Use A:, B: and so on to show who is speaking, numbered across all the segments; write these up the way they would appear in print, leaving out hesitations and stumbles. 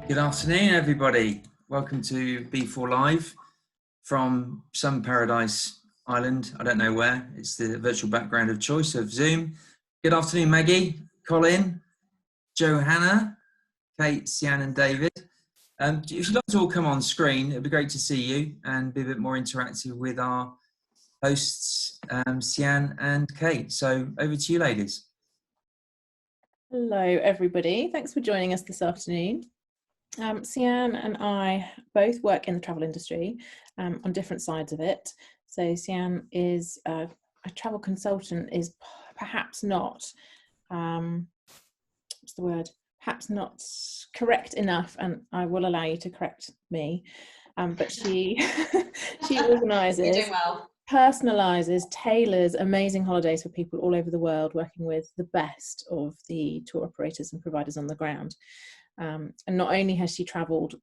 A: Good afternoon, everybody. Welcome to B4 Live from some paradise island. I don't know where. It's the virtual background of choice of Zoom. Good afternoon, Maggie, Colin, Johanna, Kate, Sian and David. If you'd like to all come on screen, it'd be great to see you and be a bit more interactive with our hosts, Sian and Kate. So over to you, ladies.
B: Hello, everybody. Thanks for joining us this afternoon. Sian and I both work in the travel industry on different sides of it. So Sian is a travel consultant, is perhaps not, what's the word? Perhaps not correct enough, and I will allow you to correct me. But she organises.
C: You're doing well.
B: Personalises, tailors amazing holidays for people all over the world, working with the best of the tour operators and providers on the ground. And not only has she travelled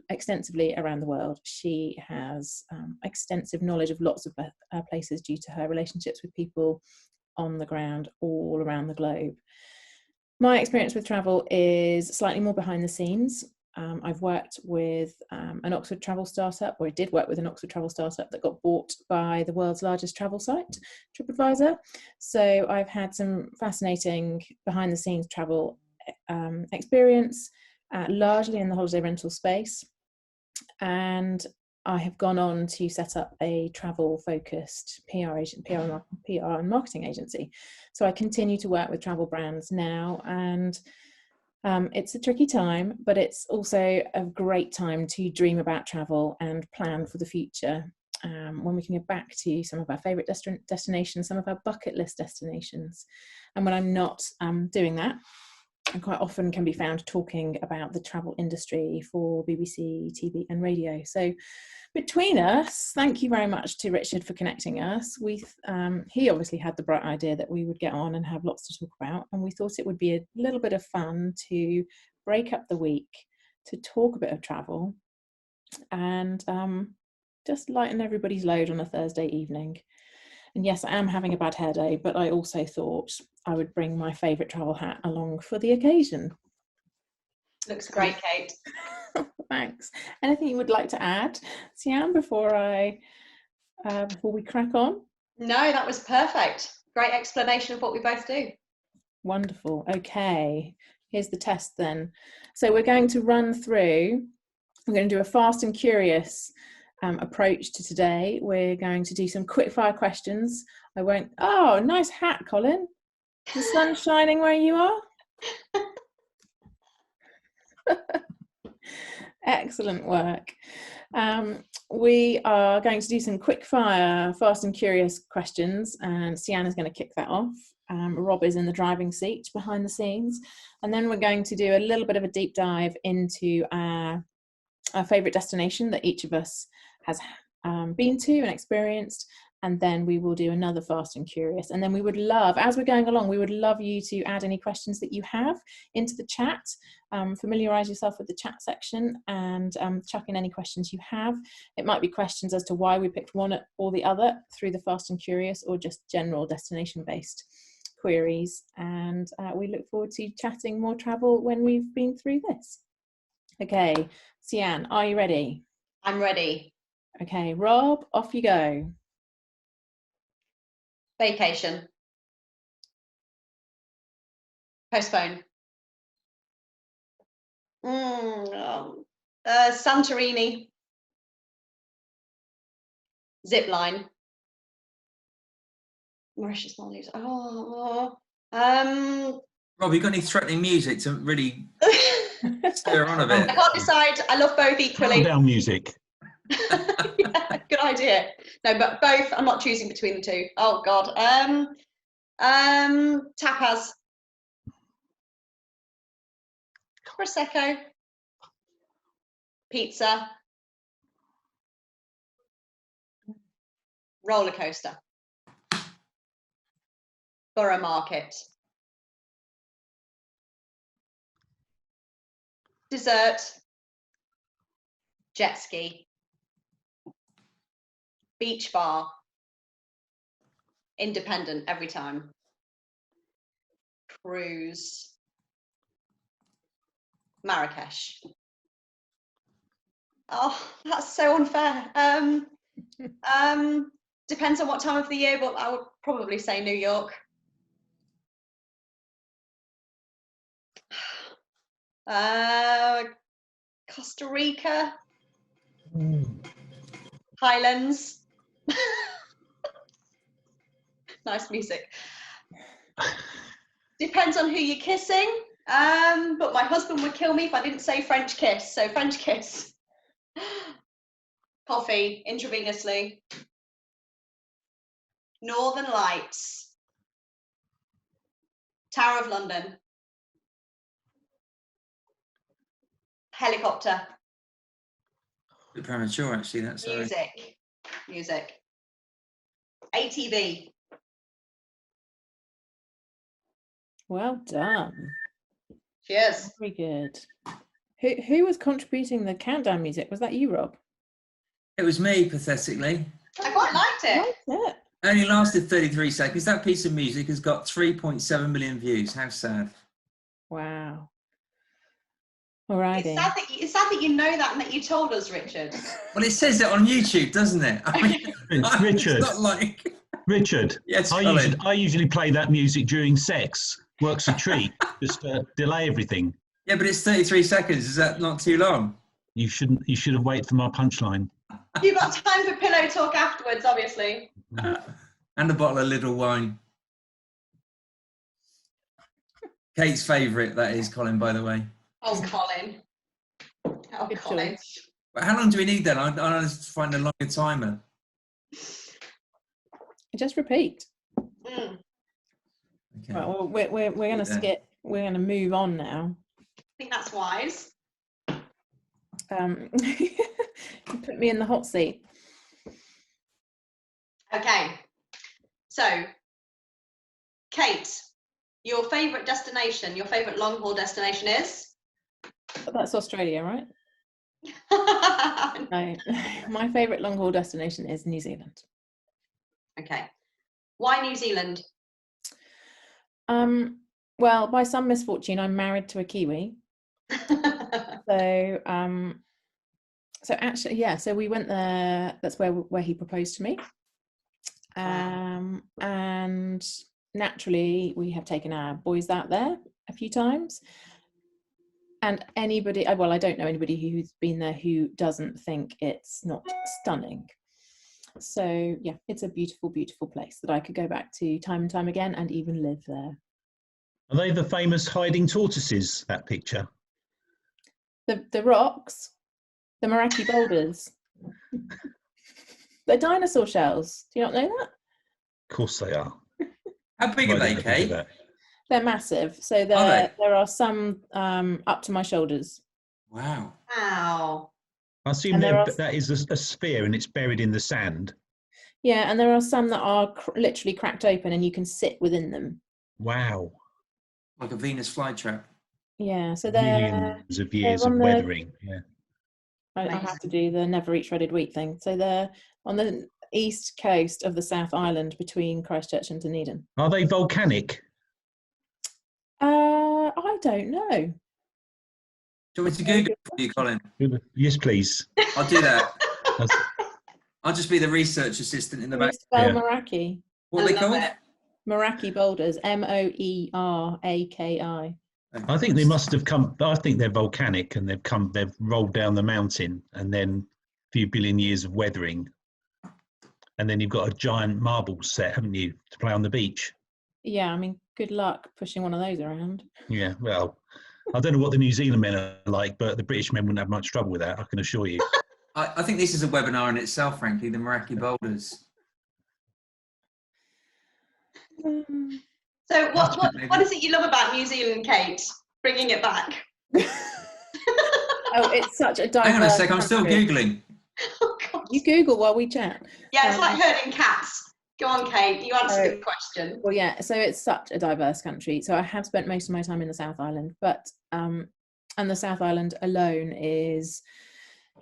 B: extensively around the world, she has extensive knowledge of lots of places due to her relationships with people on the ground all around the globe. My experience with travel is slightly more behind the scenes. I've worked with an Oxford travel startup, or I did work with an Oxford travel startup that got bought by the world's largest travel site, TripAdvisor. So I've had some fascinating behind the scenes travel experience, largely in the holiday rental space. And I have gone on to set up a travel focused PR and marketing agency. So I continue to work with travel brands now, and it's a tricky time, but it's also a great time to dream about travel and plan for the future, when we can get back to some of our favourite destinations, some of our bucket list destinations. And when I'm not doing that, I quite often can be found talking about the travel industry for BBC, TV and radio. So between us, thank you very much to Richard for connecting us. He obviously had the bright idea that we would get on and have lots to talk about, and we thought it would be a little bit of fun to break up the week to talk a bit of travel and just lighten everybody's load on a Thursday evening. And yes, I am having a bad hair day, but I also thought I would bring my favourite travel hat along for the occasion.
C: Looks great, Kate.
B: Thanks. Anything you would like to add, Sian, before we crack on?
C: No, that was perfect. Great explanation of what we both do.
B: Wonderful. Okay, here's the test then. So we're going to run through, we're going to do a fast and curious approach to today. We're going to do some quick fire questions. Oh, nice hat, Colin. The sun's shining where you are. Excellent work. We are going to do some quick fire, fast and curious questions, and Sian is going to kick that off. Rob is in the driving seat behind the scenes, and then we're going to do a little bit of a deep dive into our favourite destination that each of us has been to and experienced, and then we will do another fast and curious. And then we would love, as we're going along, we would love you to add any questions that you have into the chat. Familiarise yourself with the chat section and chuck in any questions you have. It might be questions as to why we picked one or the other through the fast and curious, or just general destination-based queries. And we look forward to chatting more travel when we've been through this. Okay, Sian, are you ready?
C: I'm ready.
B: Okay, Rob, off you go.
C: Vacation. Postpone. Santorini. Zipline. Mauritius, Maldives.
A: Rob, you got any threatening music to really stir on a bit?
C: I can't decide. I love both equally.
D: Countdown music.
C: Yeah, good idea. No, but both. I'm not choosing between the two. Oh God. Tapas. Prosecco. Pizza. Roller coaster. Borough Market. Dessert. Jet ski. Beach bar. Independent every time. Cruise. Marrakesh. Oh, that's so unfair. Depends on what time of the year, but I would probably say New York. Costa Rica. Highlands. Nice music. Depends on who you're kissing. But my husband would kill me if I didn't say French kiss. So French kiss. Coffee intravenously. Northern Lights. Tower of London. Helicopter.
A: A bit premature, actually. That's
C: Music. ATV.
B: Well done.
C: Cheers.
B: Very good. Who was contributing the countdown music? Was that you, Rob?
A: It was me, pathetically.
C: I quite liked it.
B: Right,
A: Only lasted 33 seconds. That piece of music has got 3.7 million views. How sad.
B: wow. Alrighty.
C: It's sad that you know that and that you told us, Richard.
A: Well, it says it on YouTube, doesn't it? I mean,
D: Richard.
A: It's not like...
D: Richard,
A: Yes,
D: I usually play that music during sex. Works a treat, just to delay everything.
A: Yeah, but it's 33 seconds. Is that not too long?
D: You should have waited for my punchline.
C: You've got time for pillow talk afterwards, obviously.
A: And a bottle of little wine. Kate's favourite, that is, Colin, by the way.
C: Oh, Colin. Oh,
B: Good
C: Colin.
B: choice.
A: But how long do we need then? I just find a longer timer.
B: Just repeat.
C: Mm.
A: Okay.
B: Right, well, we're going to skip. We're going to move on now.
C: I think that's wise.
B: Put me in the hot seat.
C: Okay. So, Kate, your favourite destination, your favourite long haul destination is?
B: That's Australia, right? No, my favourite long haul destination is New Zealand.
C: Okay. Why New Zealand?
B: Well, by some misfortune, I'm married to a Kiwi. So actually, yeah. So we went there. That's where he proposed to me. And naturally, we have taken our boys out there a few times. And anybody, well, I don't know anybody who's been there who doesn't think it's not stunning. So yeah, it's a beautiful, beautiful place that I could go back to time and time again and even live there.
D: Are they the famous hiding tortoises, that picture?
B: The rocks, the Meraki boulders, they're dinosaur shells. Do you not know that?
D: Of course they are.
A: How big are they, Kate?
B: They're massive. So there are some up to my shoulders.
A: Wow.
C: Wow.
D: I assume that is a sphere and it's buried in the sand.
B: Yeah, and there are some that are literally cracked open and you can sit within them.
D: Wow.
A: Like a Venus flytrap.
B: Yeah, so they're
D: millions of years of weathering. Yeah.
B: I have to do the never eat shredded wheat thing. So they're on the east coast of the South Island between Christchurch and Dunedin.
D: Are they volcanic?
B: I don't know.
A: Do you want me to Google it for you, Colin?
D: Yes, please.
A: I'll do that. I'll just be the research assistant in the back.
B: Spell Meraki.
A: What are they called?
B: Meraki boulders. Moeraki.
D: I think they must have come. I think they're volcanic and they've rolled down the mountain and then a few billion years of weathering. And then you've got a giant marble set, haven't you, to play on the beach?
B: Yeah, I mean, good luck pushing one of those around.
D: Yeah, well, I don't know what the New Zealand men are like, but the British men wouldn't have much trouble with that, I can assure you.
A: I think this is a webinar in itself, frankly, the Meraki boulders.
C: So what is it you love about New Zealand, Kate? Bringing it back.
B: Oh, it's such a diverse
A: Hang on a sec, I'm still
B: country.
A: Googling.
C: Oh, God.
B: You Google while we chat.
C: Yeah, it's like herding cats. Go on, Kate, you answer the question.
B: Well, yeah, so it's such a diverse country. So I have spent most of my time in the South Island, but and the South Island alone is,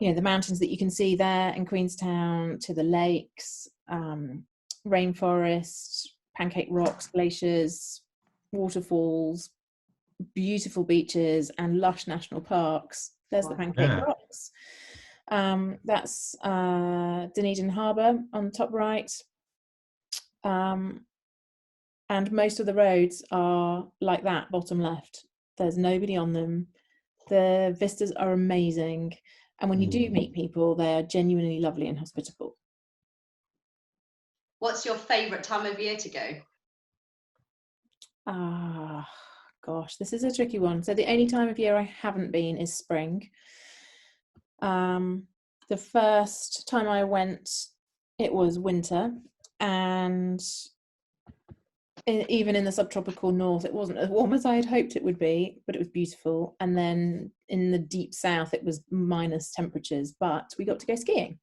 B: you know, the mountains that you can see there in Queenstown to the lakes, rainforest, pancake rocks, glaciers, waterfalls, beautiful beaches and lush national parks. There's the pancake rocks. That's Dunedin Harbour on the top right. And most of the roads are like that, bottom left. There's nobody on them. The vistas are amazing. And when you do meet people, they are genuinely lovely and hospitable.
C: What's your favourite time of year to go?
B: Gosh, this is a tricky one. So the only time of year I haven't been is spring. The first time I went, it was winter, and even in the subtropical north, it wasn't as warm as I had hoped it would be, but it was beautiful. And then in the deep south, it was minus temperatures, but we got to go skiing.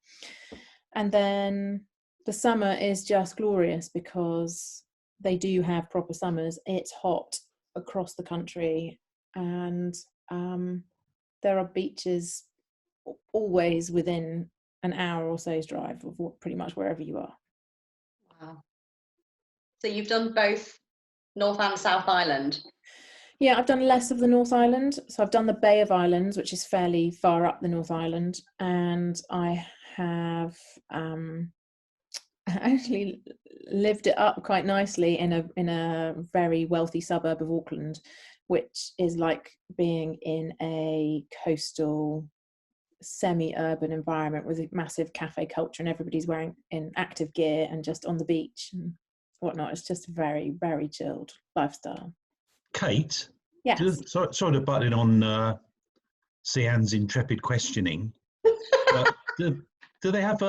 B: And then the summer is just glorious because they do have proper summers. It's hot across the country, and there are beaches always within an hour or so's drive of pretty much wherever you are.
C: Wow. So you've done both North and South Island?
B: Yeah, I've done less of the North Island. So I've done the Bay of Islands, which is fairly far up the North Island. And I have actually lived it up quite nicely in a very wealthy suburb of Auckland, which is like being in a coastal semi-urban environment with a massive cafe culture, and everybody's wearing in active gear and just on the beach and whatnot. It's just a very, very chilled lifestyle.
D: Kate,
B: Yes.
D: sorry to butt in on Sian's intrepid questioning. Do they have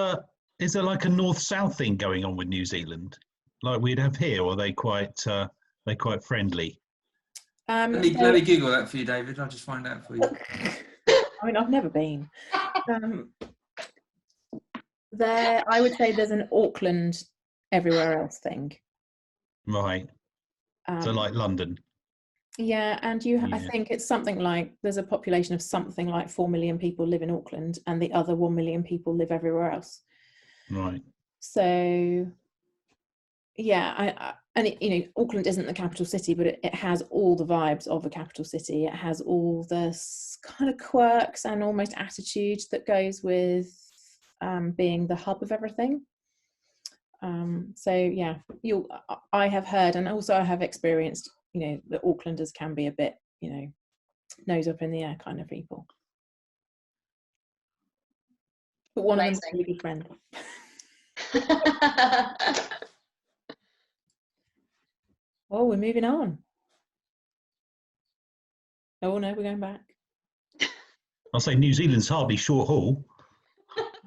D: is there like a north-south thing going on with New Zealand, like we'd have here, or are they quite friendly?
A: Let me Google that for you, David. I'll just find out for you.
B: I mean, I've never been. I would say there's an Auckland everywhere else thing.
D: Right. So like London.
B: Yeah, and I think it's something like there's a population of something like 4 million people live in Auckland, and the other 1 million people live everywhere else.
D: Right.
B: So, yeah, Auckland isn't the capital city, but it has all the vibes of a capital city. It has all the kind of quirks and almost attitude that goes with being the hub of everything. So yeah, I have heard, and also I have experienced, the Aucklanders can be a bit, nose up in the air kind of people. But one
C: Amazing.
B: of them's a really good friend. Oh, we're moving on. Oh no, we're going back.
D: I'll say New Zealand's hardly short haul.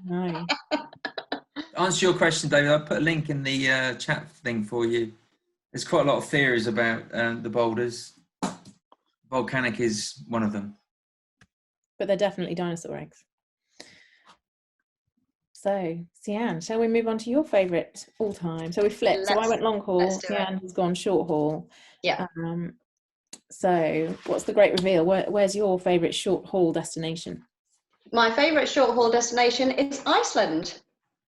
B: No.
A: To answer your question, David, I'll put a link in the chat thing for you. There's quite a lot of theories about the boulders. Volcanic is one of them.
B: But they're definitely dinosaur eggs. So, Sian, shall we move on to your favourite all time? So we flipped. So I went long haul. Sian has gone short haul.
C: Yeah.
B: So what's the great reveal? Where's your favourite short haul destination?
C: My favourite short haul destination is Iceland.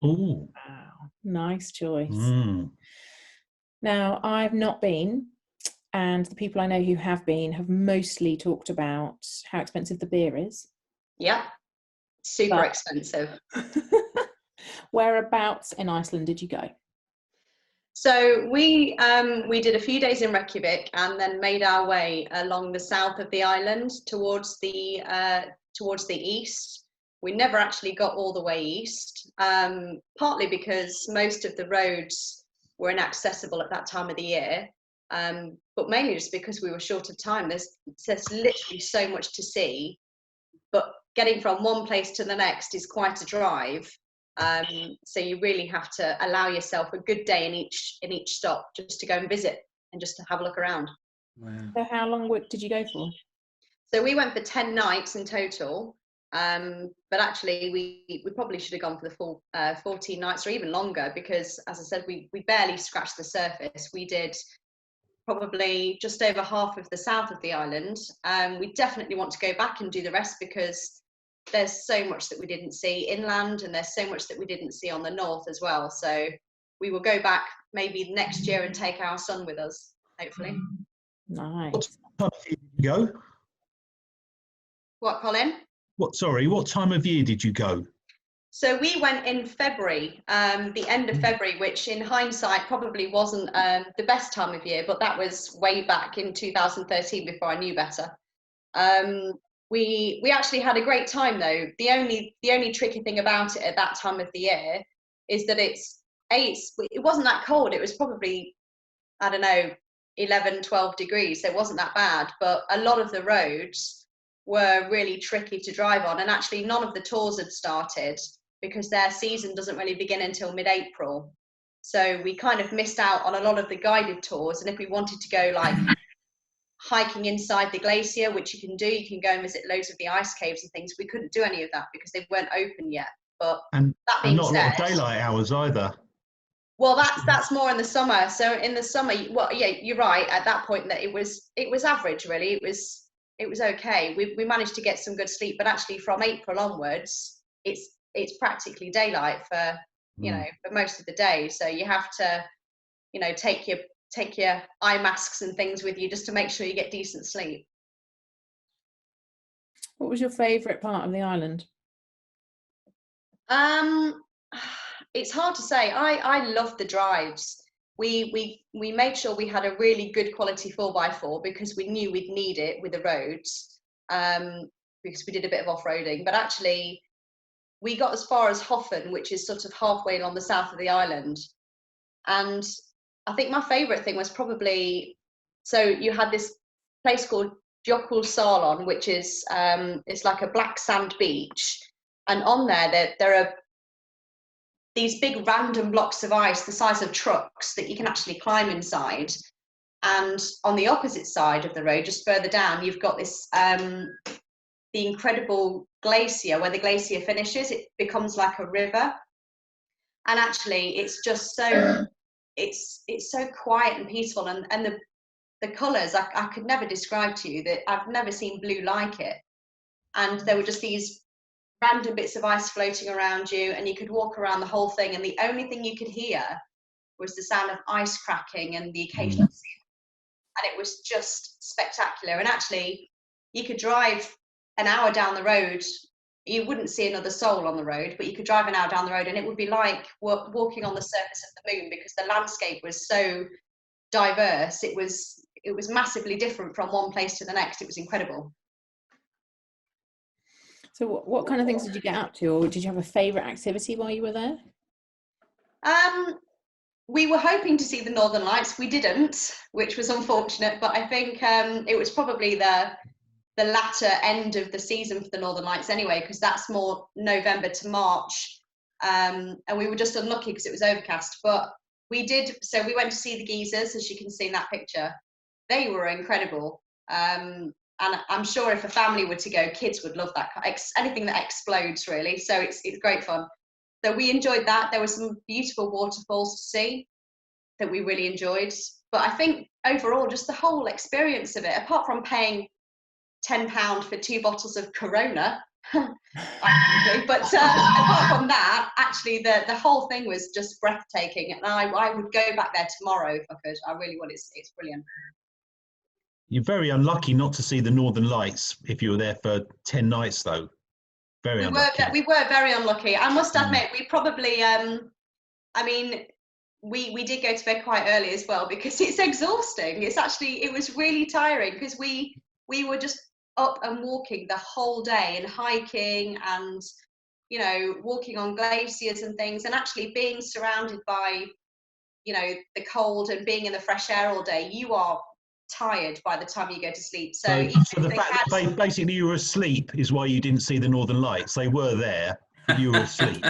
D: Ooh.
B: Wow, nice choice. Now, I've not been, and the people I know who have been have mostly talked about how expensive the beer is.
C: Yeah, super expensive.
B: Whereabouts in Iceland did you go?
C: So we did a few days in Reykjavik and then made our way along the south of the island towards the east. We never actually got all the way east, partly because most of the roads were inaccessible at that time of the year, but mainly just because we were short of time. There's literally so much to see, but getting from one place to the next is quite a drive. So you really have to allow yourself a good day in each stop just to go and visit and just to have a look around.
A: Wow.
B: So how long did you go for?
C: So we went for 10 nights in total, but actually we probably should have gone for the full 14 nights or even longer, because as I said, we barely scratched the surface. We did probably just over half of the south of the island. We definitely want to go back and do the rest, because there's so much that we didn't see inland, and there's so much that we didn't see on the north as well. So we will go back maybe next year and take our son with us, hopefully.
B: Nice.
D: What time of year did you go?
C: What, Colin?
D: What time of year did you go?
C: So we went in February, the end of February, which in hindsight probably wasn't the best time of year, but that was way back in 2013 before I knew better. We actually had a great time though. The only tricky thing about it at that time of the year is that it wasn't that cold. It was probably, I don't know, 11, 12 degrees. So it wasn't that bad, but a lot of the roads were really tricky to drive on, and actually none of the tours had started because their season doesn't really begin until mid-April. So we kind of missed out on a lot of the guided tours, and if we wanted to go like hiking inside the glacier, which you can do, you can go and visit loads of the ice caves and things, we couldn't do any of that because they weren't open yet. But that being
D: not
C: said,
D: a lot of daylight hours either.
C: Well, that's more in the summer. So in the summer, well, yeah, you're right. At that point, that it was average, really. It was okay. We managed to get some good sleep, but actually from April onwards, it's practically daylight for for most of the day. So you have to take your eye masks and things with you just to make sure you get decent sleep.
B: What was your favourite part of the island?
C: It's hard to say. I loved the drives. We made sure we had a really good quality 4x4 because we knew we'd need it with the roads, because we did a bit of off-roading. But actually, we got as far as Hoffen, which is sort of halfway along the south of the island. And I think my favourite thing was probably, so you had this place called Jokul Salon, which is it's like a black sand beach, and on there are these big random blocks of ice the size of trucks that you can actually climb inside. And on the opposite side of the road, just further down, you've got this the incredible glacier. Where the glacier finishes, it becomes like a river, and actually it's just so it's so quiet and peaceful, and the colours I could never describe to you. That I've never seen blue like it. And there were just these random bits of ice floating around you, and you could walk around the whole thing, and the only thing you could hear was the sound of ice cracking and the occasional sea. And it was just spectacular. And actually, you could drive an hour down the road, you wouldn't see another soul on the road, but you could drive an hour down the road and it would be like walking on the surface of the moon, because the landscape was so diverse. It was massively different from one place to the next. It was incredible.
B: So what kind of things did you get up to, or did you have a favourite activity while you were there?
C: We were hoping to see the Northern Lights. We didn't, which was unfortunate, but I think it was probably the latter end of the season for the Northern Lights anyway, because that's more November to March, and we were just unlucky because it was overcast. But we went to see the geysers, as you can see in that picture. They were incredible, and I'm sure if a family were to go, kids would love that. Anything that explodes, really. So it's great fun. So we enjoyed that. There were some beautiful waterfalls to see that we really enjoyed. But I think overall, just the whole experience of it, apart from paying £10 for 2 bottles of Corona, but apart from that, actually the whole thing was just breathtaking, and I would go back there tomorrow if I could. I really would. It's brilliant.
D: You're very unlucky not to see the Northern Lights if you were there for 10 nights, though. Very unlucky.
C: We were very unlucky. I must admit, we probably, we did go to bed quite early as well, because it's exhausting. It was really tiring, because we were just up and walking the whole day, and hiking, and walking on glaciers and things, and actually being surrounded by the cold and being in the fresh air all day, you are tired by the time you go to sleep. So
D: the fact that basically you were asleep is why you didn't see the Northern Lights. They were there, but you were asleep.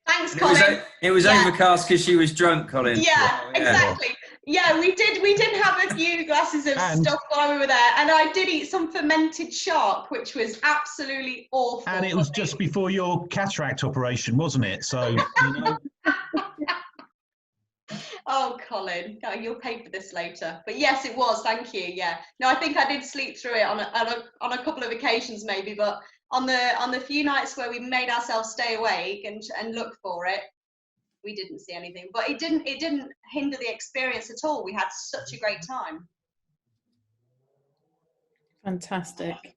C: Thanks, Colin.
A: It was overcast because she was drunk, Colin.
C: Yeah, exactly. Yeah, we did have a few glasses of stuff while we were there, and I did eat some fermented shark, which was absolutely awful.
D: And it was just before your cataract operation, wasn't it? So,
C: Oh, Colin, you'll pay for this later. But yes, it was. Thank you. Yeah. No, I think I did sleep through it on a couple of occasions, maybe. But on the few nights where we made ourselves stay awake and look for it, we didn't see anything. But it didn't hinder the experience at all. We had such a great time.
B: Fantastic.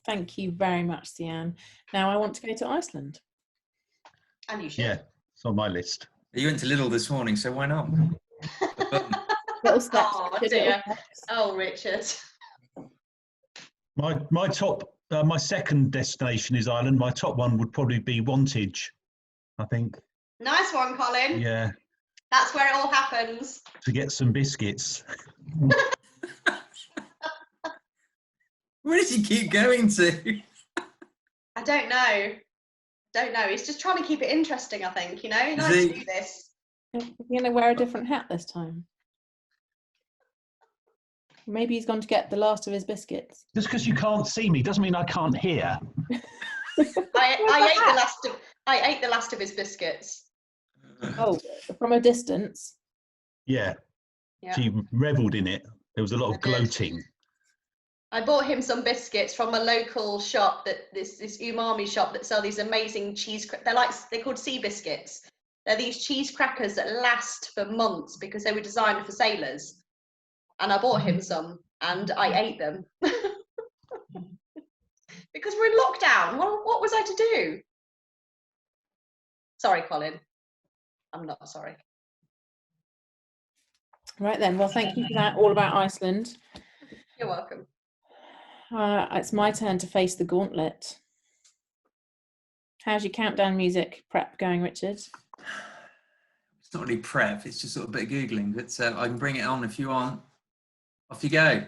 B: Thank you very much, Sian. Now I want to go to Iceland.
C: And you should.
D: Yeah, it's on my list.
A: You went to Lidl this morning, so why not?
B: Little steps.
C: Oh
B: Little
C: dear.
B: steps.
C: Oh, Richard.
D: My top, my second destination is Ireland. My top one would probably be Wantage, I think.
C: Nice one, Colin.
D: Yeah,
C: That's where it all happens.
D: to get some biscuits.
A: Where did you keep going to?
C: I don't know. He's just trying to keep it interesting, I think, you know? He
A: Is
C: likes
A: he?
C: to do this.
B: You're going to wear a different hat this time. Maybe he's gone to get the last of his biscuits.
D: Just because you can't see me doesn't mean I can't hear.
C: I ate the last of his biscuits.
B: Oh, from a distance.
D: Yeah,
C: Yeah.
D: she revelled in it. There was a lot of
C: I did.
D: gloating.
C: I bought him some biscuits from a local shop, this umami shop that sell these amazing cheese. They're called sea biscuits. They're these cheese crackers that last for months because they were designed for sailors. And I bought him some, and I ate them because we're in lockdown. What was I to do? Sorry, Colin. I'm not sorry.
B: Right then. Well, thank you for that. All about Iceland.
C: You're welcome.
B: It's my turn to face the gauntlet. How's your countdown music prep going, Richard?
A: It's not really prep, it's just sort of a bit of Googling, but I can bring it on if you want. Off you go.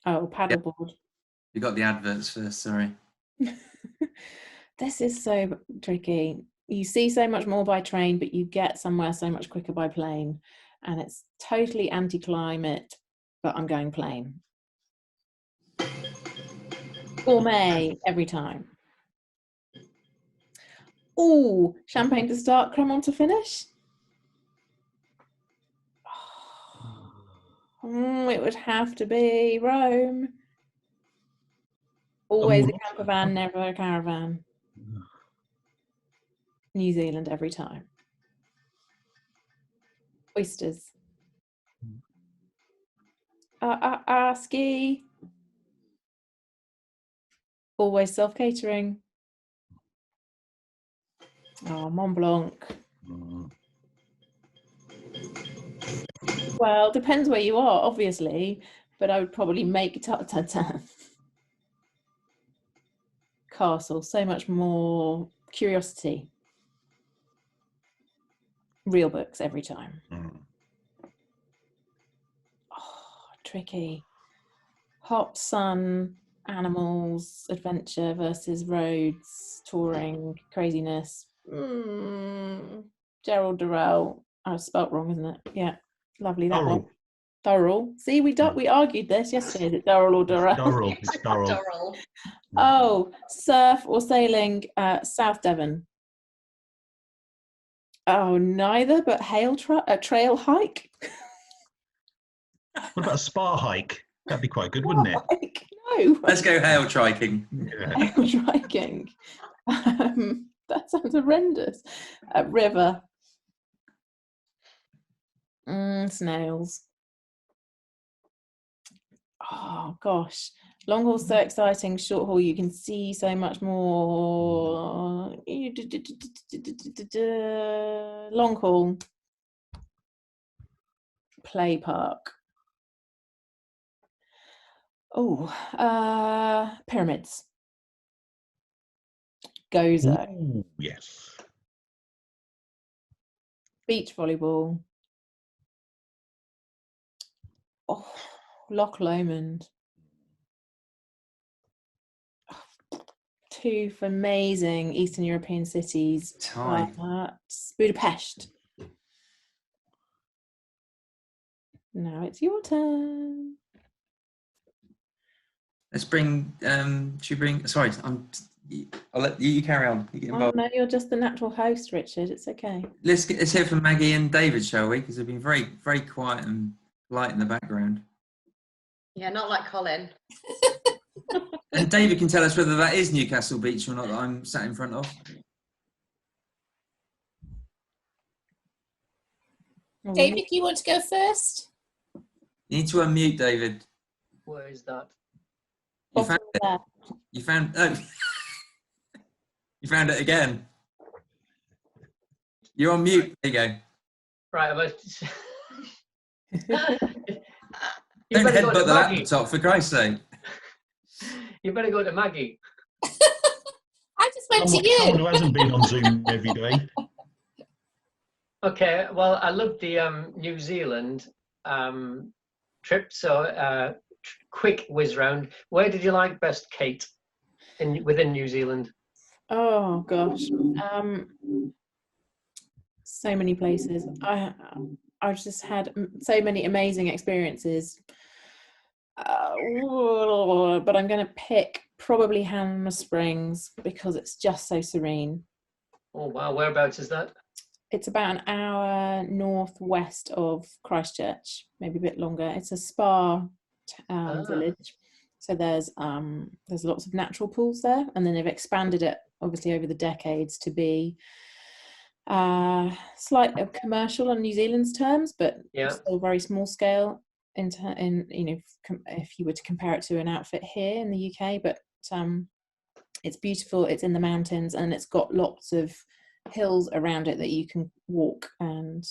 B: Oh, paddleboard.
A: You got the adverts first, sorry.
B: This is so tricky. You see so much more by train, but you get somewhere so much quicker by plane. And it's totally anti-climate, but I'm going plane. Gourmet every time. Ooh, champagne to start, Cremant to finish. It would have to be Rome. Always a camper van, never a caravan. New Zealand every time. Oysters. Ski. Always self-catering. Oh, Mont Blanc. Well, depends where you are, obviously, but I would probably make Castle. So much more curiosity. Real books every time. Oh, tricky. Hot sun, animals, adventure versus roads, touring, craziness. Gerald Durrell. I spelt wrong, isn't it? Yeah, lovely that one. Durrell. See, we argued this yesterday. Is it Durrell or Durrell?
D: Durrell. It's Durrell.
C: Durrell.
B: Oh, surf or sailing, South Devon. Oh, neither, but trail hike.
D: What about a spa hike? That'd be quite good, wouldn't it?
B: Hike? No.
A: Let's go hail triking.
D: Yeah.
B: Hail triking. That sounds horrendous. River. Snails. Oh gosh, long haul's so exciting. Short haul, you can see so much more. Long haul, play park. Oh, pyramids. Gozo.
D: Ooh, yes.
B: Beach volleyball. Oh, Loch Lomond. Two amazing Eastern European cities. Budapest. Now it's your turn.
A: Let's bring. Should we bring? Sorry, I'll let you carry on. You get involved.
B: Oh no, you're just the natural host, Richard. It's okay.
A: Let's hear from Maggie and David, shall we? Because they've been very, very quiet and light in the background.
C: Yeah, not like Colin.
A: And David can tell us whether that is Newcastle Beach or not that I'm sat in front of.
E: David, do you want to go first?
A: You need to unmute, David.
E: Where is that?
A: You found it. You found. Oh. You found it again. You're on mute. There you go.
F: Right,
A: Don't
F: better go
A: headbutt
F: to
A: the
F: Maggie.
A: laptop, for Christ's sake.
F: You better go to Maggie.
E: I just went to
D: Someone
E: you.
D: who hasn't been on Zoom every day.
F: Okay, well, I loved the New Zealand trip, so quick whiz round. Where did you like best, Kate, within New Zealand?
B: Oh gosh, so many places. I just had so many amazing experiences. But I'm going to pick probably Hammer Springs because it's just so serene.
F: Oh wow, whereabouts is that?
B: It's about an hour northwest of Christchurch, maybe a bit longer. It's a spa village, so there's lots of natural pools there, and then they've expanded it obviously over the decades to be slightly commercial on New Zealand's terms, but still very small scale. If you were to compare it to an outfit here in the UK, but it's beautiful. It's in the mountains, and it's got lots of hills around it that you can walk. And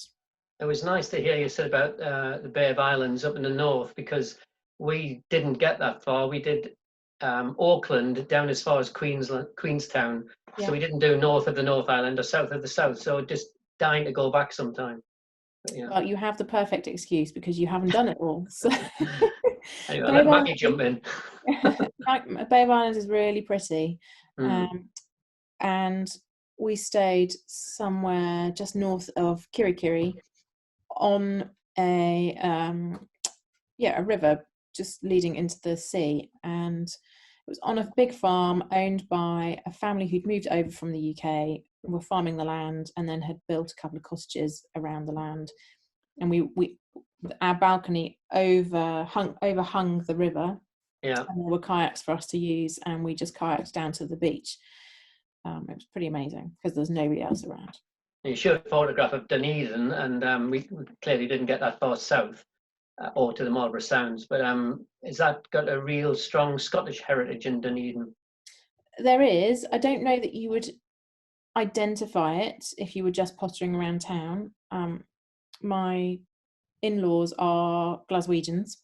F: it was nice to hear you said about the Bay of Islands up in the north, because we didn't get that far. We did Auckland down as far as Queenstown, so we didn't do north of the North Island or south of the south, so just dying to go back sometime.
B: Well, you have the perfect excuse because you haven't done it all. So
F: anyway, let Maggie jump in.
B: Bay of Islands is really pretty, and we stayed somewhere just north of Kirikiri on a river just leading into the sea, and it was on a big farm owned by a family who'd moved over from the UK, were farming the land, and then had built a couple of cottages around the land. And our balcony overhung the river.
F: Yeah.
B: And there were kayaks for us to use, and we just kayaked down to the beach. It was pretty amazing because there's nobody else around.
F: You showed a photograph of Dunedin, and we clearly didn't get that far south or to the Marlborough Sounds. But has that got a real strong Scottish heritage in Dunedin?
B: There is. I don't know that you would identify it if you were just pottering around town. My in-laws are Glaswegians,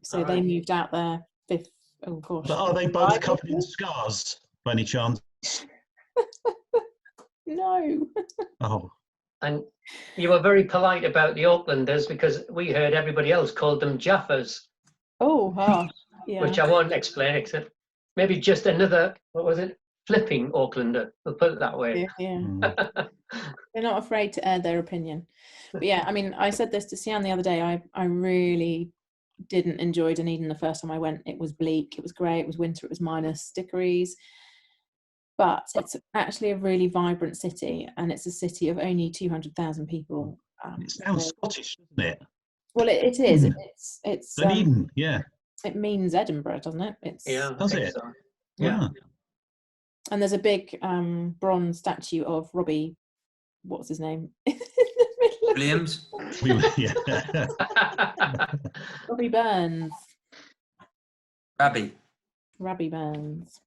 B: so they moved out there
D: But are they both covered in scars by any chance?
B: No.
D: Oh.
F: And you were very polite about the Aucklanders, because we heard everybody else called them Jaffas.
B: Oh, harsh. Yeah.
F: Which I won't explain, except maybe just another, what was it? Flipping Aucklander. We'll put it that way.
B: Yeah. They're not afraid to air their opinion. But yeah, I mean, I said this to Sian the other day. I really didn't enjoy Dunedin the first time I went. It was bleak. It was grey. It was winter. It was minus degrees. But it's actually a really vibrant city, and it's a city of only 200,000 people.
D: It sounds Scottish, doesn't it?
B: Well, it is. It's
D: Dunedin, yeah.
B: It means Edinburgh, doesn't it?
D: Does it?
F: So.
D: Yeah.
B: And there's a big bronze statue of Robbie. What's his name?
A: Williams.
B: Robbie Burns. Robbie Burns.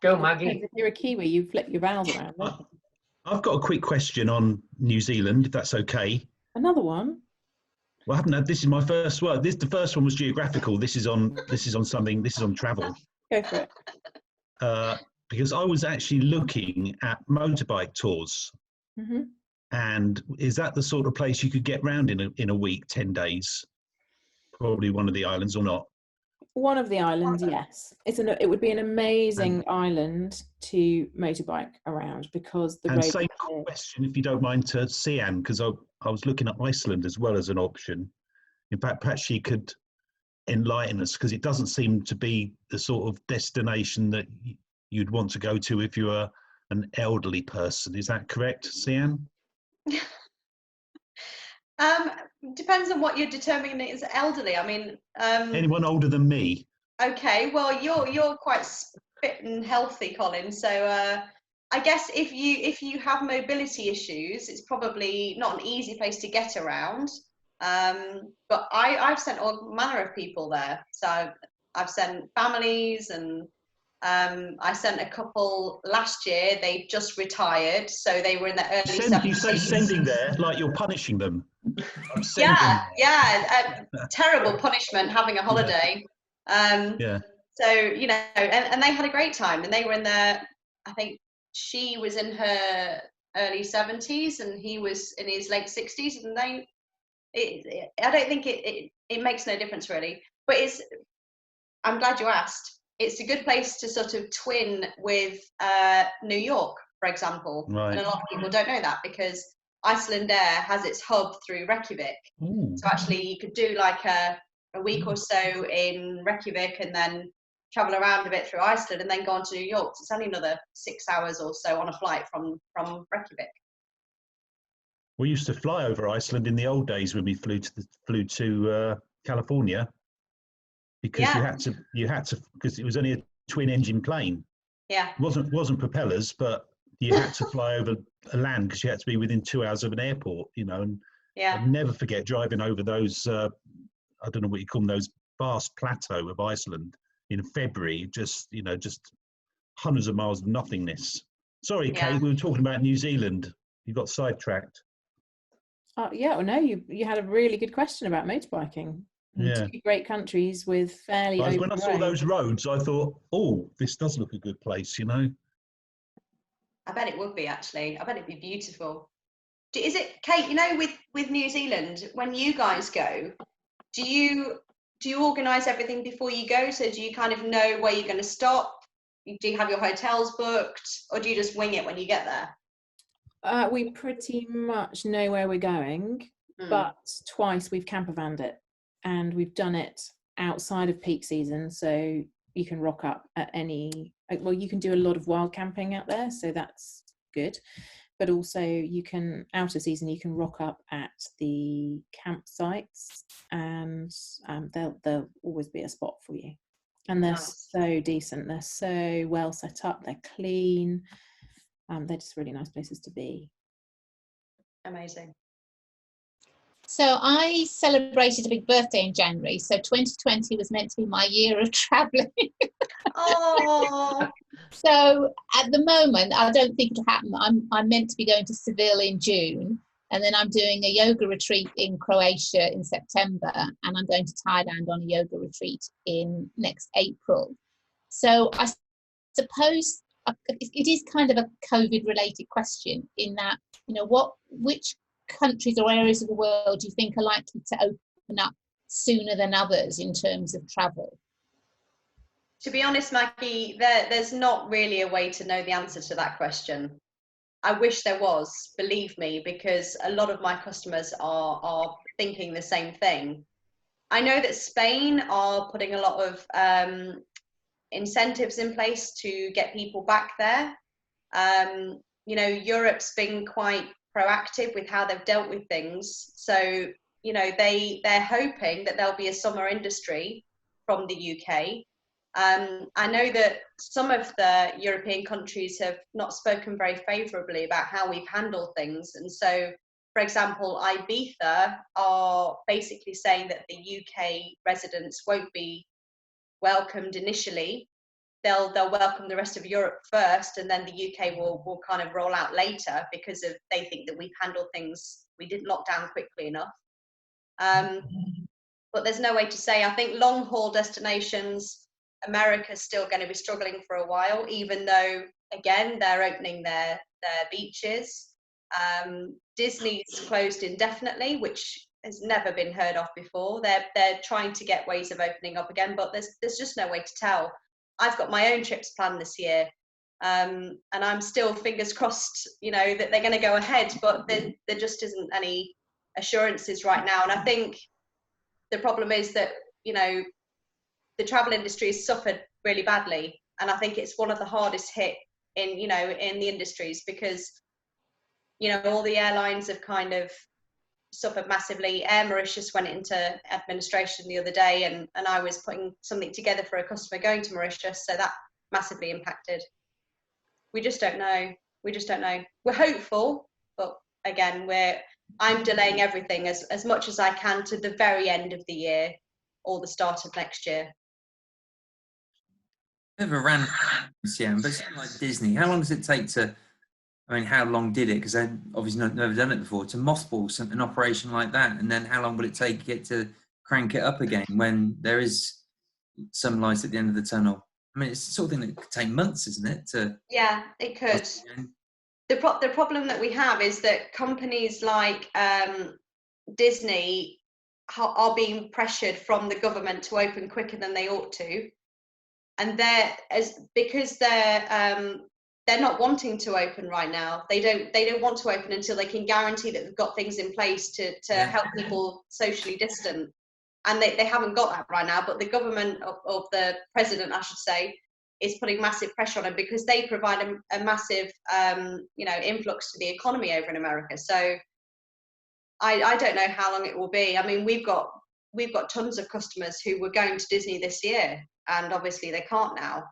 F: Go, Maggie.
B: If you're a Kiwi, you flip your vowels around.
D: I've got a quick question on New Zealand, if that's okay.
B: Another one?
D: Well, I haven't had. This is my first one. The first one was geographical. This is on travel.
B: Go for it.
D: Because I was actually looking at motorbike tours.
B: Mm-hmm.
D: And is that the sort of place you could get round in a week, 10 days? Probably one of the islands, or not?
B: One of the islands, yes. It would be an amazing island to motorbike around, because the road.
D: And same question, if you don't mind, to Sian, because I was looking at Iceland as well as an option. In fact, perhaps she could enlighten us, because it doesn't seem to be the sort of destination that you'd want to go to if you were an elderly person. Is that correct, Sian?
C: Depends on what you're determining as elderly. I mean,
D: anyone older than me.
C: Okay, well, you're quite fit and healthy, Colin. So I guess if you have mobility issues, it's probably not an easy place to get around. But I've sent all manner of people there. So I've sent families and I sent a couple last year. They just retired, so they were in their early
D: You say
C: 70s.
D: sending there like you're punishing them. I'm sending
C: Yeah, terrible punishment having a holiday.
D: Yeah.
C: So, you know, and they had a great time, and they were in their, I think she was in her early 70s and he was in his late 60s, and I don't think it makes no difference really, but I'm glad you asked. It's a good place to sort of twin with New York, for example.
D: Right.
C: And a lot of people don't know that because Iceland Air has its hub through Reykjavik.
D: Ooh.
C: So actually you could do like a week or so in Reykjavik and then travel around a bit through Iceland and then go on to New York. So it's only another 6 hours or so on a flight from Reykjavik.
D: We used to fly over Iceland in the old days when we flew to California, because you had to because it was only a twin engine plane.
C: Yeah.
D: It wasn't propellers, but you had to fly over a land because you had to be within 2 hours of an airport, you know. And I'll never forget driving over those I don't know what you call them, those vast plateau of Iceland in February, just hundreds of miles of nothingness. Sorry, Kate, we were talking about New Zealand. You got sidetracked.
B: Yeah, well, no, you had a really good question about motorbiking.
D: Yeah.
B: Two great countries with fairly open
D: When I saw those roads, I thought, oh, this does look a good place, you know.
C: I bet it would be, actually. I bet it'd be beautiful. Is it, Kate, you know, with New Zealand, when you guys go, do you organise everything before you go? So do you kind of know where you're going to stop? Do you have your hotels booked, or do you just wing it when you get there?
B: We pretty much know where we're going, but twice we've camper vanned it, and we've done it outside of peak season, so you can rock up at any, well, you can do a lot of wild camping out there, so that's good, but also you can, out of season, you can rock up at the campsites, and there'll always be a spot for you. And they're so decent, they're so well set up, they're clean. They're just really nice places to be.
C: Amazing.
E: So I celebrated a big birthday in January. So 2020 was meant to be my year of traveling.
C: Oh.
E: So at the moment, I don't think it'll happen. I'm meant to be going to Seville in June, and then I'm doing a yoga retreat in Croatia in September, and I'm going to Thailand on a yoga retreat in next April. So I suppose it is kind of a COVID related question, in that, you know, which countries or areas of the world do you think are likely to open up sooner than others in terms of travel?
C: To be honest, Maggie, there's not really a way to know the answer to that question. I wish there was, believe me, because a lot of my customers are thinking the same thing. I know that Spain are putting a lot of incentives in place to get people back there. You know, Europe's been quite proactive with how they've dealt with things. So, you know, they're hoping that there'll be a summer industry from the UK. I know that some of the European countries have not spoken very favourably about how we've handled things. And so, for example, Ibiza are basically saying that the UK residents won't be welcomed initially. They'll welcome the rest of Europe first, and then the UK will kind of roll out later, because they think that we've handled things, we didn't lock down quickly enough. But there's no way to say. I think long haul destinations, America's still going to be struggling for a while, even though, again, they're opening their beaches. Disney's closed indefinitely, which has never been heard of before. They're trying to get ways of opening up again, but there's just no way to tell. I've got my own trips planned this year, and I'm still fingers crossed, you know, that they're going to go ahead, but there just isn't any assurances right now. And I think the problem is that, you know, the travel industry has suffered really badly, and I think it's one of the hardest hit in the industries, because, you know, all the airlines have kind of suffered massively. Air Mauritius went into administration the other day, and I was putting something together for a customer going to Mauritius, so that massively impacted. We just don't know. We're hopeful, but again, I'm delaying everything as much as I can to the very end of the year or the start of next year.
A: Bit of a random, Sian, but something like Disney, how long does it take to, I mean, how long did it, because they've obviously never done it before, to mothball an operation like that? And then how long will it take it to crank it up again when there is some light at the end of the tunnel? I mean, it's the sort of thing that could take months, isn't it?
C: Yeah, it could. The problem that we have is that companies like Disney are being pressured from the government to open quicker than they ought to, and because they're not wanting to open right now. They don't want to open until they can guarantee that they've got things in place to help people socially distant, and they haven't got that right now. But the government of the president, I should say, is putting massive pressure on them because they provide a massive influx to the economy over in America. So I don't know how long it will be. I mean, we've got tons of customers who were going to Disney this year, and obviously they can't now.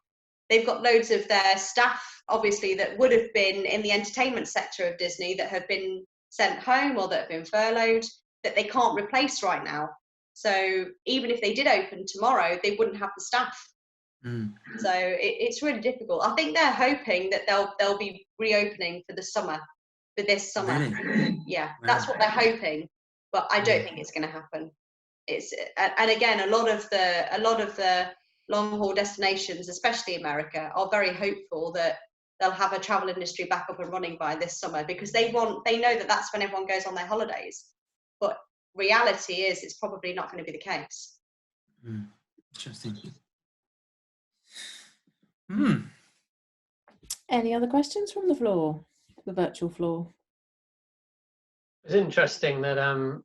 C: They've got loads of their staff, obviously, that would have been in the entertainment sector of Disney that have been sent home or that have been furloughed, that they can't replace right now. So even if they did open tomorrow, they wouldn't have the staff. So it's really difficult. I think they're hoping that they'll be reopening for this summer. Really? Yeah, that's what they're hoping, but I don't think it's going to happen. And again, a lot of the long haul destinations, especially America, are very hopeful that they'll have a travel industry back up and running by this summer, because they know that that's when everyone goes on their holidays. But reality is, it's probably not going to be the case.
A: Interesting.
B: Any other questions from the floor, the virtual floor?
F: It's interesting that on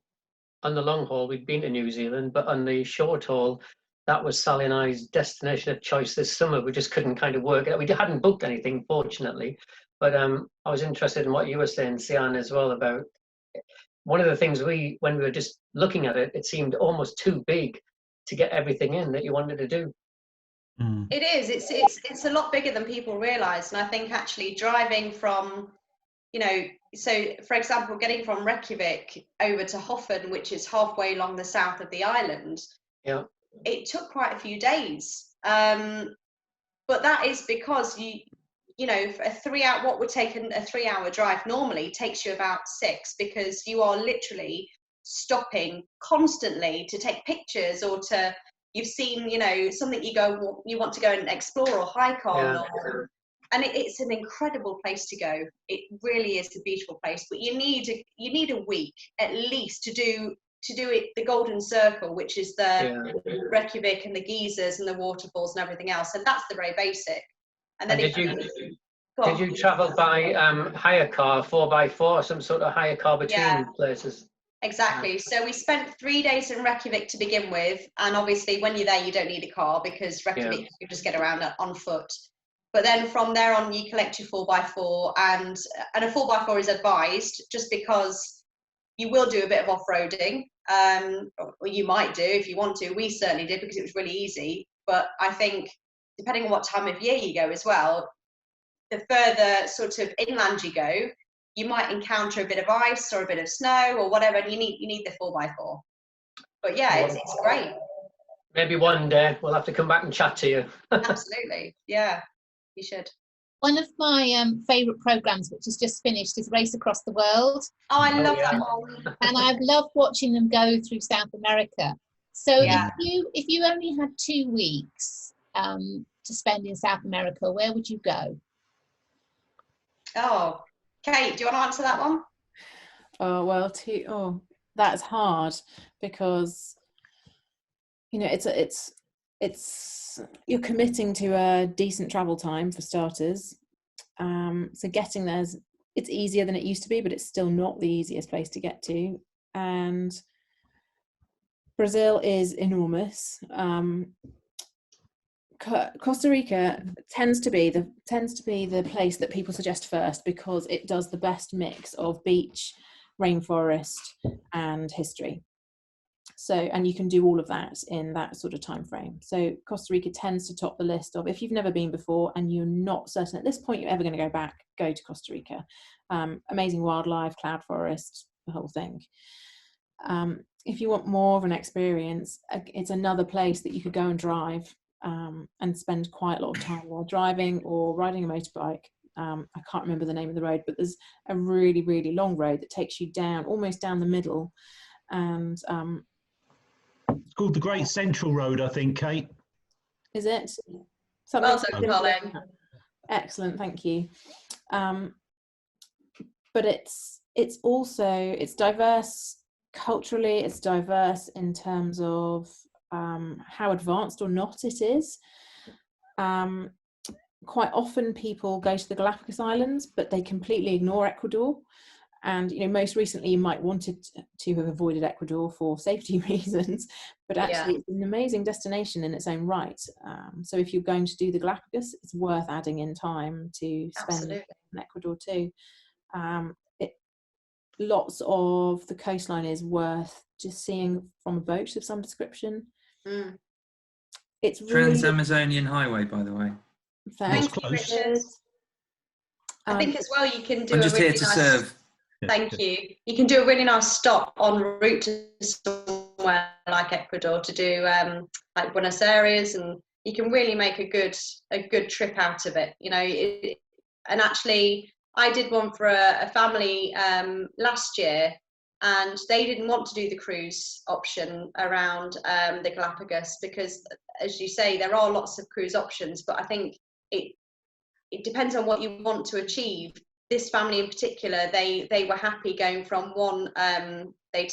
F: the long haul we'd been to New Zealand, but on the short haul, that was Sally and I's destination of choice this summer. We just couldn't kind of work it out. We hadn't booked anything, fortunately, but I was interested in what you were saying, Sian, as well, about one of the things when we were just looking at it, it seemed almost too big to get everything in that you wanted to do.
C: It is. It's a lot bigger than people realise, and I think actually driving from, so for example, getting from Reykjavik over to Hoffen, which is halfway along the south of the island, it took quite a few days. But that is because for a 3 hour, what would take a 3 hour drive normally takes you about 6, because you are literally stopping constantly to take pictures or to. You've seen, something you want to go and explore or hike on, and it's an incredible place to go. It really is a beautiful place, but you need a week at least to do it, the Golden Circle, which is the Reykjavik and the geysers and the waterfalls and everything else, and that's the very basic. And then
F: did you travel by hire car, 4x4, some sort of hire car between places?
C: Exactly. So we spent 3 days in Reykjavik to begin with, and obviously when you're there you don't need a car, because Reykjavik you just get around on foot. But then from there on you collect your 4x4, and a 4x4 is advised just because you will do a bit of off-roading, or you might do if you want to. We certainly did because it was really easy, but I think depending on what time of year you go as well, the further sort of inland you go, you might encounter a bit of ice or a bit of snow or whatever, and you need the 4x4. But yeah, it's great.
F: Maybe one day we'll have to come back and chat to you.
C: Absolutely, yeah, you should.
E: One of my favourite programmes, which has just finished, is Race Across the World.
C: Oh, I love that one.
E: And I've loved watching them go through South America. So if you only had 2 weeks to spend in South America, where would you go?
C: Oh, Kate, do you want to answer that one?
B: Oh, well, that's hard, because it's you're committing to a decent travel time for starters. So getting there, it's easier than it used to be, but it's still not the easiest place to get to. And Brazil is enormous. Costa Rica tends to be the place that people suggest first, because it does the best mix of beach, rainforest, and history. So, and you can do all of that in that sort of time frame. So Costa Rica tends to top the list of, if you've never been before and you're not certain at this point you're ever going to go back, go to Costa Rica. Amazing wildlife, cloud forest, the whole thing. If you want more of an experience, it's another place that you could go and drive and spend quite a lot of time while driving or riding a motorbike. I can't remember the name of the road, but there's a really, really long road that takes you down, almost down the middle. And
D: it's called the Great Central Road, I think, Kate.
B: is it?
C: Well done, Colin.
B: Excellent, thank you. But it's diverse culturally, it's diverse in terms of how advanced or not it is. Quite often people go to the Galapagos Islands, but they completely ignore Ecuador. And, you know, most recently you might wanted to have avoided Ecuador for safety reasons, but actually it's an amazing destination in its own right. So if you're going to do the Galapagos, it's worth adding in time to spend in Ecuador too. Lots of the coastline is worth just seeing from a boat of some description. It's really
A: Trans-Amazonian Highway, by the way.
C: Thank you, Richard. I think as well you can do
A: I'm just here to serve.
C: Thank you. You can do a really nice stop en route to somewhere like Ecuador to do like Buenos Aires, and you can really make a good trip out of it. You know, and actually I did one for a family last year, and they didn't want to do the cruise option around the Galapagos because, as you say, there are lots of cruise options, but I think it depends on what you want to achieve. This family in particular, they were happy going from one. They'd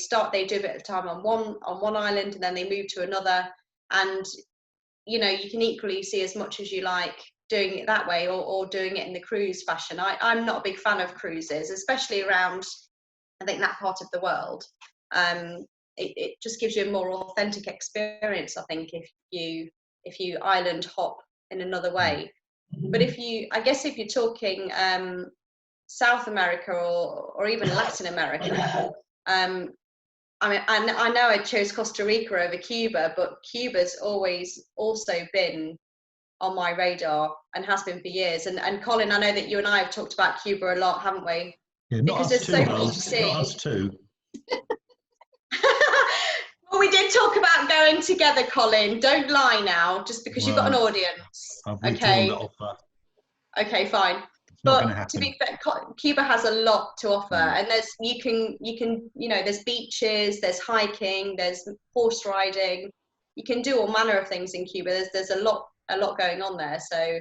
C: do a bit of time on one island, and then they moved to another. And you know, you can equally see as much as you like doing it that way, or doing it in the cruise fashion. I'm not a big fan of cruises, especially around, I think, that part of the world. It just gives you a more authentic experience, I think, if you island hop in another way. But if you're talking South America or even Latin America, I mean, I know I chose Costa Rica over Cuba, but Cuba's always also been on my radar and has been for years. And Colin, I know that you and I have talked about Cuba a lot, haven't we?
D: Yeah,
C: because there's so much to see.
D: Not us two.
C: Well, we did talk about going together, Colin. Don't lie now, just because you've got an audience.
D: I've withdrawn the offer.
C: Okay, fine. But to be fair, Cuba has a lot to offer, and you can there's beaches, there's hiking, there's horse riding. You can do all manner of things in Cuba. There's a lot going on there. So,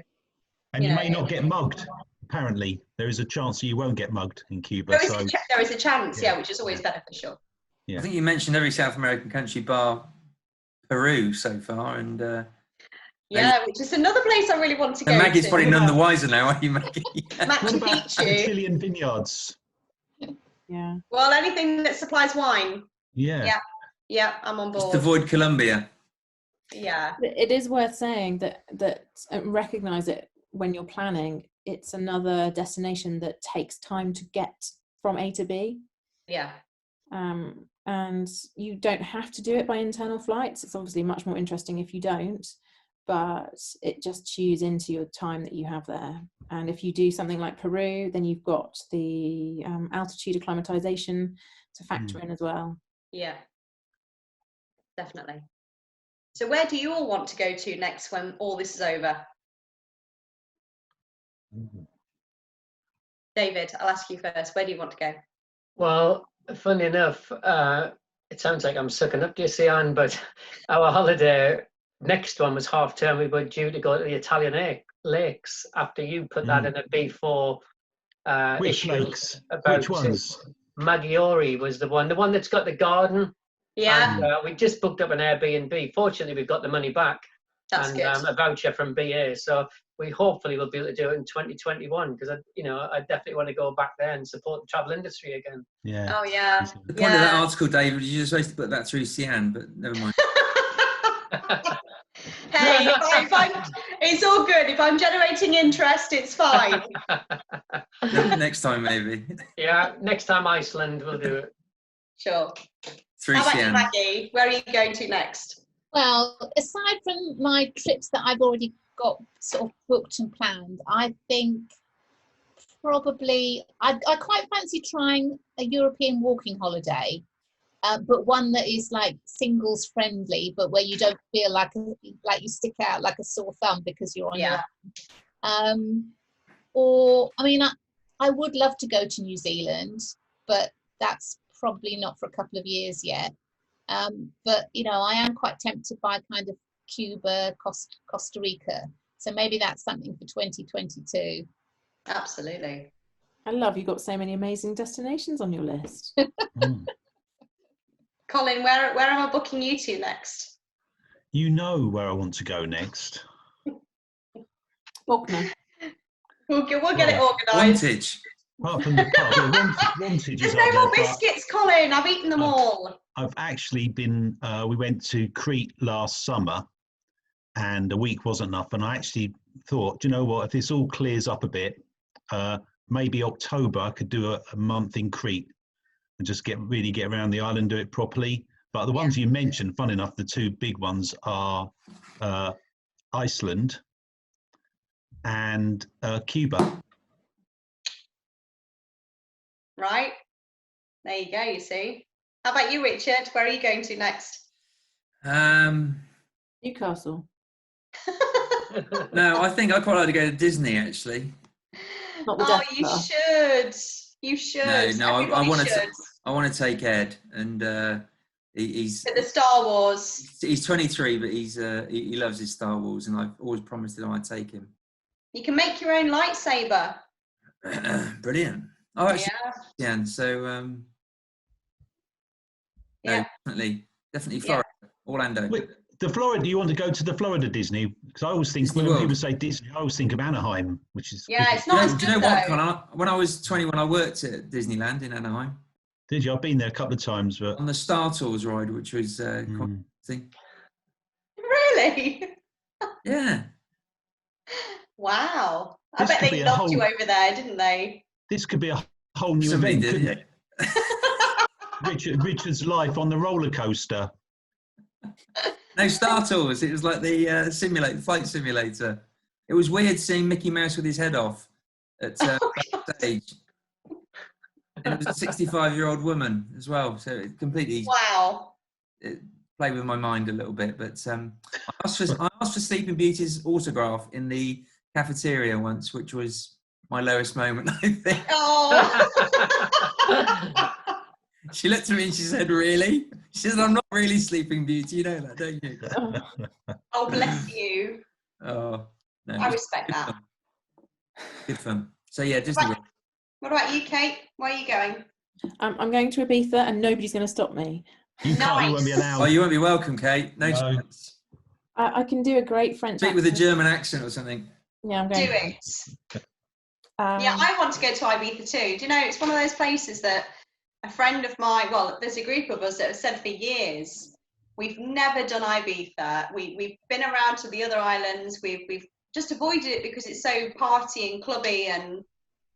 D: and you may not get mugged. Apparently, there is a chance that you won't get mugged in Cuba.
C: There is a chance, which is always beneficial.
A: Yeah. I think you mentioned every South American country bar Peru so far, and
C: which is another place I really want to go.
A: And Maggie's
C: to.
A: probably none the wiser now, are you, Maggie?
C: What about
D: Chilean vineyards?
B: Yeah.
C: Well, anything that supplies wine.
D: Yeah.
C: Yeah, I'm on board.
A: Just avoid Colombia.
B: Yeah. It is worth saying that recognise it when you're planning. It's another destination that takes time to get from A to B.
C: Yeah.
B: And you don't have to do it by internal flights. It's obviously much more interesting if you don't, but it just chews into your time that you have there. And if you do something like Peru, then you've got the altitude acclimatization to factor in as well.
C: Yeah, definitely. So where do you all want to go to next when all this is over? David, I'll ask you first. Where do you want to go?
F: Well, funny enough, it sounds like I'm sucking up to you, Sian, but our holiday, next one was half term. We were due to go to the Italian lakes after you put that in a B4
D: Which
F: issue.
D: lakes?
F: About
D: Which ones?
F: Maggiore was the one that's got the garden.
C: Yeah.
F: And, we just booked up an Airbnb. Fortunately, we've got the money back.
C: That's
F: and
C: good.
F: A voucher from BA. So we hopefully will be able to do it in 2021, because I definitely want to go back there and support the travel industry again.
D: Yeah.
C: Oh yeah.
A: The point of that article, David, you were supposed to put that through Sian, but never mind.
C: Hey, it's all good. If I'm generating interest, it's fine.
A: Next time, maybe.
F: Yeah, next time Iceland, we'll do it.
C: Sure.
A: Through
C: How about you,
A: Sian.
C: Maggie? Where are you going to next?
E: Well, aside from my trips that I've already got sort of booked and planned, I think probably I quite fancy trying a European walking holiday. but one that is like singles friendly, but where you don't feel like you stick out like a sore thumb because you're on your own. Or I mean, I would love to go to New Zealand, but that's probably not for a couple of years yet. But you know, I am quite tempted by kind of Cuba, Costa Rica. So maybe that's something for 2022.
C: Absolutely.
B: I love you got so many amazing destinations on your list.
C: Colin, where am I booking you to next?
D: You know where I want to go next.
B: Bognor.
C: We'll get it organised.
A: Wantage.
D: Apart from the pub, Wantage
C: There's
D: is
C: no
D: up
C: more
D: there, but
C: biscuits, Colin. I've eaten them all.
D: I've actually been, we went to Crete last summer and a week wasn't enough. And I actually thought, do you know what, if this all clears up a bit, maybe October I could do a month in Crete and just really get around the island, do it properly. But the ones you mentioned, fun enough, the two big ones are Iceland and Cuba.
C: Right. There you go, you see. How about you, Richard? Where are you going to next?
B: Newcastle.
A: No, I think I'd quite like to go to Disney, actually.
B: Not the
C: Oh,
B: Death
C: you
B: Star.
C: should. You should.
A: No,
C: Everybody should.
A: I want to take Ed, and he's
C: To the Star Wars.
A: he's 23, but he loves his Star Wars, and I've always promised that I might take him.
C: You can make your own lightsaber.
A: Brilliant. Oh, actually,
C: Yeah.
A: yeah. So,
C: Yeah.
A: no, definitely Florida, Orlando.
D: Wait, the Florida, you want to go to the Florida Disney? Because I always think
A: Disney
D: when
A: World.
D: people say Disney, I always think of Anaheim, which is.
C: Yeah, it's not as
A: Do you know
C: good
A: what,
C: though.
A: Connor? When I was 21, I worked at Disneyland in Anaheim
D: Did you? I've been there a couple of times, but.
A: on the Star Tours ride, which was quite interesting.
C: Really?
A: Yeah.
C: Wow. I
D: This
C: bet
D: could
C: they
D: be a
C: loved you
D: whole-
C: over there, didn't they?
D: This could be a whole new
A: Somebody
D: event,
A: did,
D: couldn't it? Richard's life on the roller coaster.
A: No, Star Tours. It was like the flight simulator. It was weird seeing Mickey Mouse with his head off at backstage. And it was a 65-year-old woman as well. So it completely it played with my mind a little bit. But I asked for Sleeping Beauty's autograph in the cafeteria once, which was my lowest moment, I think.
C: Oh.
A: She looked at me and she said, "Really?" She said, "I'm not really Sleeping Beauty, you know that, don't you?"
C: Oh, bless you.
A: Oh, no,
C: I respect that.
A: Good fun. So yeah, Disney World.
C: What about you, Kate? Where are you going?
B: I'm going to Ibiza and nobody's going to stop me.
D: You can't, you won't be allowed.
A: Oh, you won't be welcome, Kate. No chance.
B: I can do a great French
A: Speak
B: accent.
A: with a German accent or something.
B: Yeah, I'm
C: Do
B: going.
C: it. Yeah, I want to go to Ibiza too. Do you know, it's one of those places that a friend of mine, well, there's a group of us that have said for years, we've never done Ibiza. We've been around to the other islands. We've just avoided it because it's so party and clubby,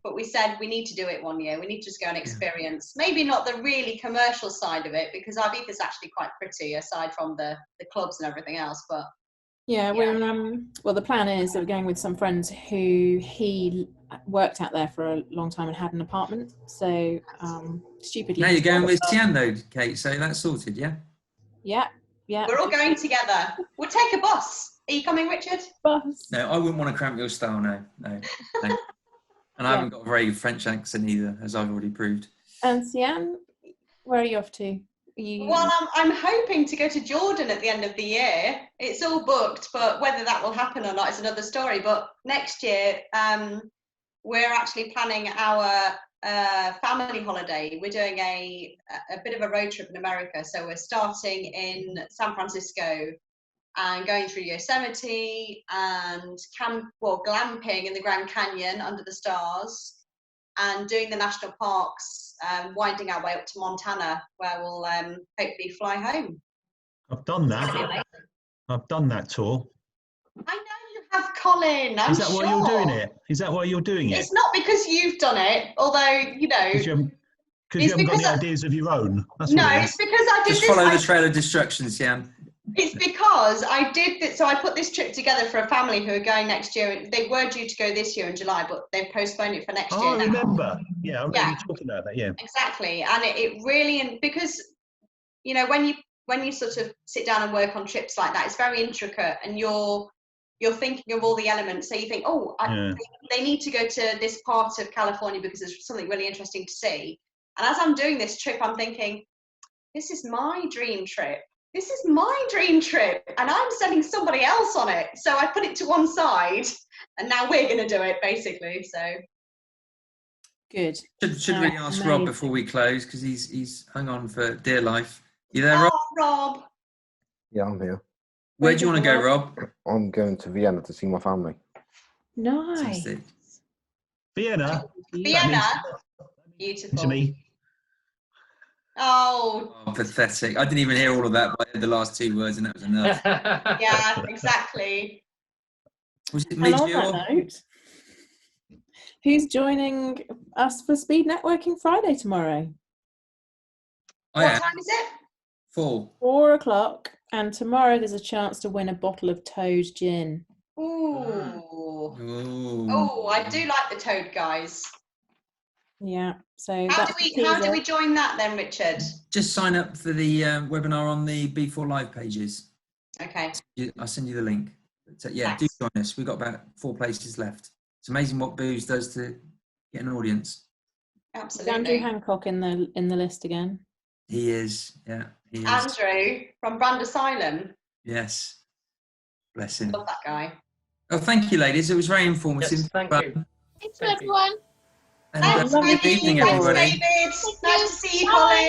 C: but we said we need to do it one year. We need to just go and experience. Maybe not the really commercial side of it, because Ibiza is actually quite pretty aside from the clubs and everything else. But
B: Yeah, we're well, the plan is that we're going with some friends who he worked out there for a long time and had an apartment. So stupidly.
A: Now you're going with Sian though, Kate. So that's sorted, yeah.
B: Yeah.
C: we're all going together. We'll take a bus. Are you coming, Richard?
B: Bus.
A: No, I wouldn't want to cramp your style. No. And I haven't got a very good French accent either, as I've already proved.
B: And Sian, where are you off to?
C: Well, I'm hoping to go to Jordan at the end of the year. It's all booked, but whether that will happen or not is another story. But next year, we're actually planning our family holiday. We're doing a bit of a road trip in America. So we're starting in San Francisco and going through Yosemite and glamping in the Grand Canyon under the stars, and doing the national parks, winding our way up to Montana, where we'll hopefully fly home.
D: I've done that. I've done that tour.
C: I know you have, Colin. I'm
D: Is that why you're doing it? Is that why you're doing it?
C: It's not because you've done it, although, you know.
D: Because you haven't got any ideas of your own. That's
C: no,
D: what it
C: it's because I did
A: Just
C: this.
A: follow the trail of destruction, Sian.
C: It's because I did this. So I put this trip together for a family who are going next year. They were due to go this year in July, but they've postponed it for next year.
D: Oh, I
C: now.
D: remember. Yeah, I remember you talking about that, yeah.
C: Exactly. And it really, because you know, when you sort of sit down and work on trips like that, it's very intricate, and you're thinking of all the elements. So you think, oh, they need to go to this part of California because there's something really interesting to see. And as I'm doing this trip, I'm thinking, this is my dream trip. This is my dream trip, and I'm sending somebody else on it. So I put it to one side, and now we're going to do it, basically. So
B: good.
A: Should we ask Rob before we close, because he's hung on for dear life. You there, Rob?
C: Oh, Rob.
G: Yeah, I'm here.
A: Where do you want to go, Rob?
G: I'm going to Vienna to see my family.
B: Nice.
A: Fantastic.
D: Vienna.
C: Vienna. Beautiful.
D: To me.
C: Oh,
A: Pathetic. I didn't even hear all of that, but I heard the last 2 words, and that was enough.
C: yeah, exactly.
A: Was it
B: And on
A: me,
B: that note, who's joining us for Speed Networking Friday tomorrow?
C: What time is it?
A: 4
B: o'clock. And tomorrow there's a chance to win a bottle of Toad gin.
C: Ooh.
A: Ooh.
C: Oh, I do like the Toad, guys.
B: Yeah. So
C: How
B: that's
C: do we join that then, Richard?
A: Just sign up for the webinar on the B4 Live pages.
C: Okay.
A: I'll send you the link. So, yeah,
C: Thanks.
A: do join us. We've got about 4 places left. It's amazing what booze does to get an audience.
B: Is
C: Absolutely.
B: Andrew Hancock in the list again?
A: He is, yeah. He is.
C: Andrew from Brand Asylum.
A: Yes. Bless him.
C: Love that guy.
A: Oh, thank you, ladies. It was very informative.
F: Yes, thank you.
E: Thanks,
F: Thank you.
E: everyone.
A: And
C: Thanks,
A: good
C: Maggie.
A: evening,
C: Thanks,
A: everybody.
C: David. Nice to see you, Colin.